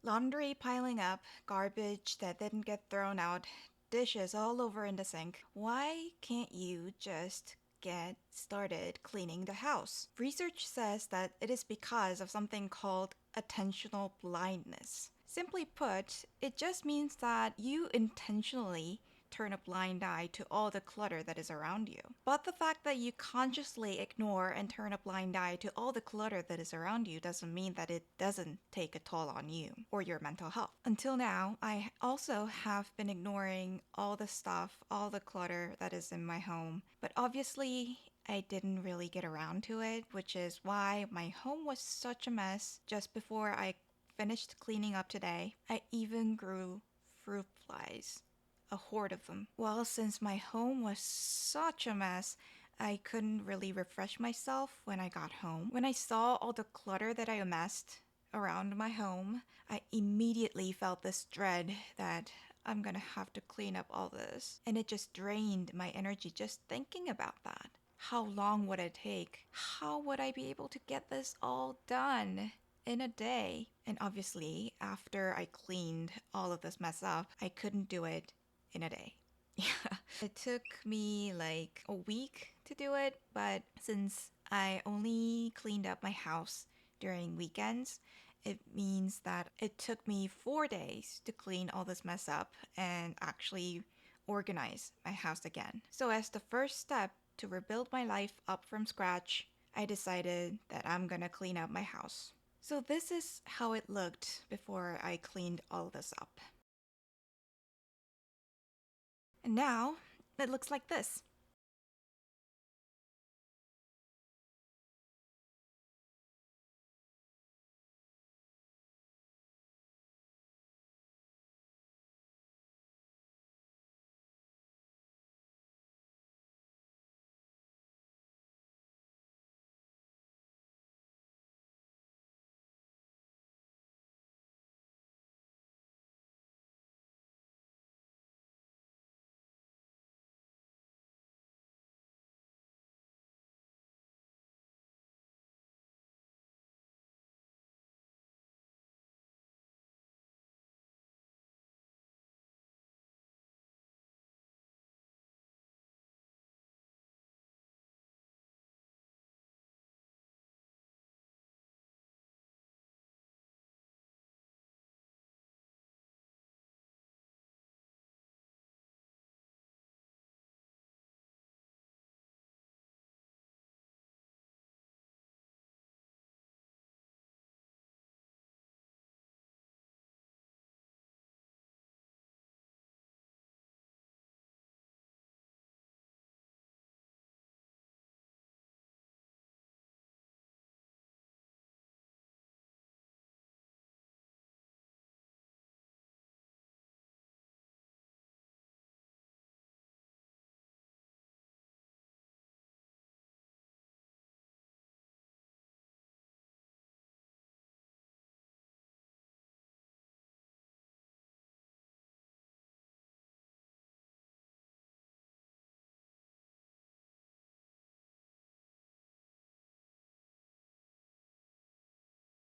Laundry piling up, garbage that didn't get thrown out, dishes all over in the sink. Why can't you just get started cleaning the house? Research says that it is because of something called attentional blindness. Simply put, it just means that you intentionally turn a blind eye to all the clutter that is around you. But the fact that you consciously ignore and turn a blind eye to all the clutter that is around you doesn't mean that it doesn't take a toll on you or your mental health. Until now, I also have been ignoring all the stuff, all the clutter that is in my home. But obviously, I didn't really get around to it, which is why my home was such a mess just before I finished cleaning up today. I even grew fruit flies, a horde of them. Well, since my home was such a mess, I couldn't really refresh myself when I got home. When I saw all the clutter that I amassed around my home, I immediately felt this dread that I'm gonna have to clean up all this. And it just drained my energy just thinking about that. How long would it take? How would I be able to get this all done in a day? And obviously, after I cleaned all of this mess up, I couldn't do it in a day. Yeah, it took me like a week to do it, but since I only cleaned up my house during weekends, it means that it took me 4 days to clean all this mess up and actually organize my house again. So, as the first step to rebuild my life up from scratch, I decided that I'm gonna clean up my house. So, this is how it looked before I cleaned all this up. And now it looks like this.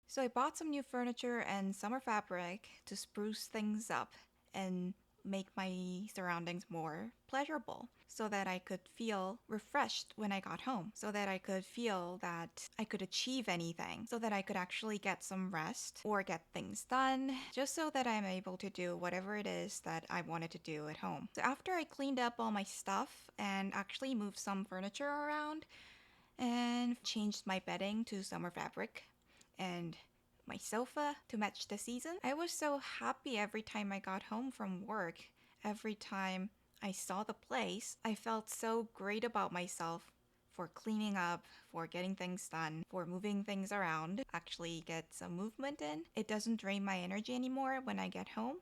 So I bought some new furniture and summer fabric to spruce things up and make my surroundings more pleasurable so that I could feel refreshed when I got home, so that I could feel that I could achieve anything, so that I could actually get some rest or get things done, just so that I'm able to do whatever it is that I wanted to do at home. So after I cleaned up all my stuff and actually moved some furniture around, and changed my bedding to summer fabric and my sofa to match the season. I was so happy every time I got home from work. Every time I saw the place, I felt so great about myself for cleaning up, for getting things done, for moving things around, actually get some movement in. It doesn't drain my energy anymore when I get home,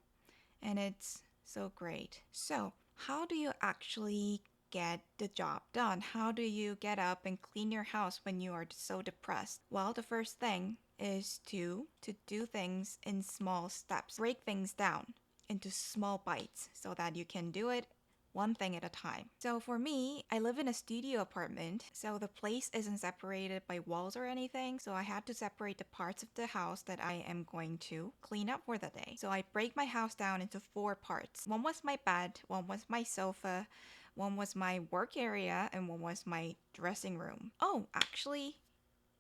and it's so great. So, how do you actually get the job done? How do you get up and clean your house when you are so depressed? Well, the first thing is to do things in small steps. Break things down into small bites so that you can do it one thing at a time. So for me, I live in a studio apartment, so the place isn't separated by walls or anything, so I had to separate the parts of the house that I am going to clean up for the day. So I break my house down into four parts. One was my bed, one was my sofa, one was my work area, and one was my dressing room. Oh, actually,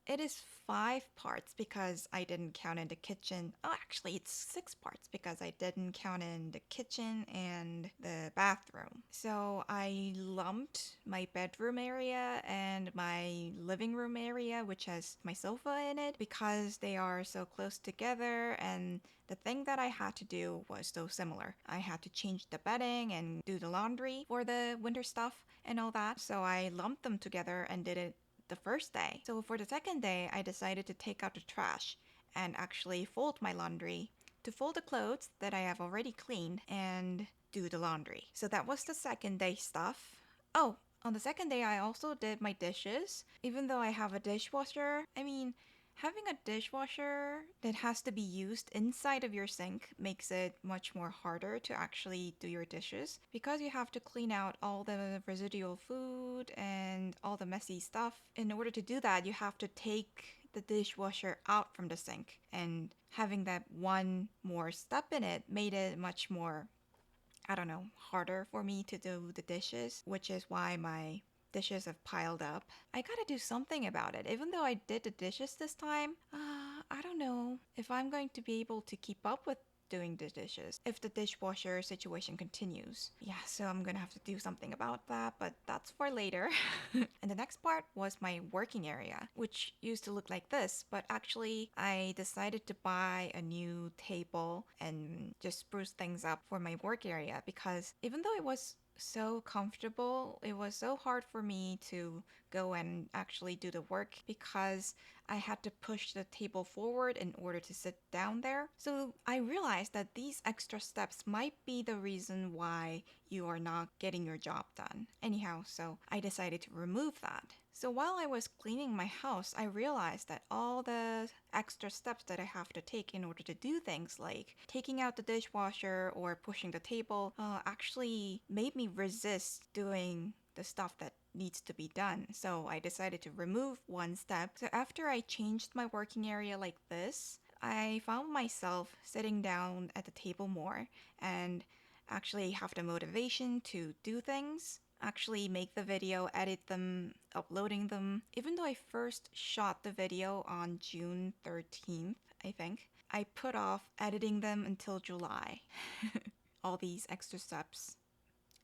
it is five parts because I didn't count in the kitchen. Oh, actually, it's six parts because I didn't count in the kitchen and the bathroom. So I lumped my bedroom area and my living room area, which has my sofa in it, because they are so close together. And the thing that I had to do was so similar. I had to change the bedding and do the laundry for the winter stuff and all that. So I lumped them together and did it the first day. So for the second day, I decided to take out the trash and actually fold my laundry, to fold the clothes that I have already cleaned and do the laundry. So that was the second day stuff. Oh, on the second day, I also did my dishes. Even though I have a dishwasher, having a dishwasher that has to be used inside of your sink makes it much more harder to actually do your dishes because you have to clean out all the residual food and all the messy stuff. In order to do that, you have to take the dishwasher out from the sink, and having that one more step in it made it much more, I don't know, harder for me to do the dishes, which is why my dishes have piled up. I gotta do something about it. Even though I did the dishes this time, I don't know if I'm going to be able to keep up with doing the dishes if the dishwasher situation continues. Yeah, so I'm gonna have to do something about that, but that's for later. And the next part was my working area, which used to look like this, but actually I decided to buy a new table and just spruce things up for my work area because even though it was so comfortable, it was so hard for me to go and actually do the work because I had to push the table forward in order to sit down there. So I realized that these extra steps might be the reason why you are not getting your job done. Anyhow, so I decided to remove that. So while I was cleaning my house, I realized that all the extra steps that I have to take in order to do things like taking out the dishwasher or pushing the table actually made me resist doing the stuff that needs to be done. So I decided to remove one step. So after I changed my working area like this, I found myself sitting down at the table more and actually have the motivation to do things, actually make the video, edit them, uploading them. Even though I first shot the video on June 13th, I think, I put off editing them until July. All these extra steps,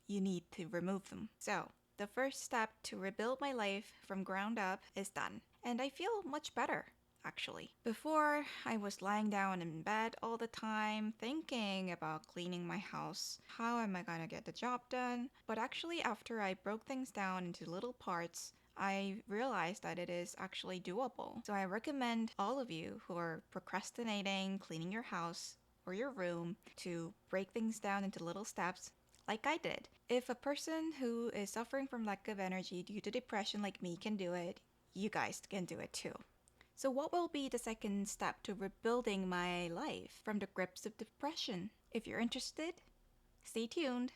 you need to remove them. So, the first step to rebuild my life from ground up is done, and I feel much better. Actually, before I was lying down in bed all the time thinking about cleaning my house. How am I gonna get the job done? But actually, after I broke things down into little parts, I realized that it is actually doable. So I recommend all of you who are procrastinating cleaning your house or your room to break things down into little steps like I did. If a person who is suffering from lack of energy due to depression like me can do it, you guys can do it too. So, what will be the second step to rebuilding my life from the grips of depression? If you're interested, stay tuned.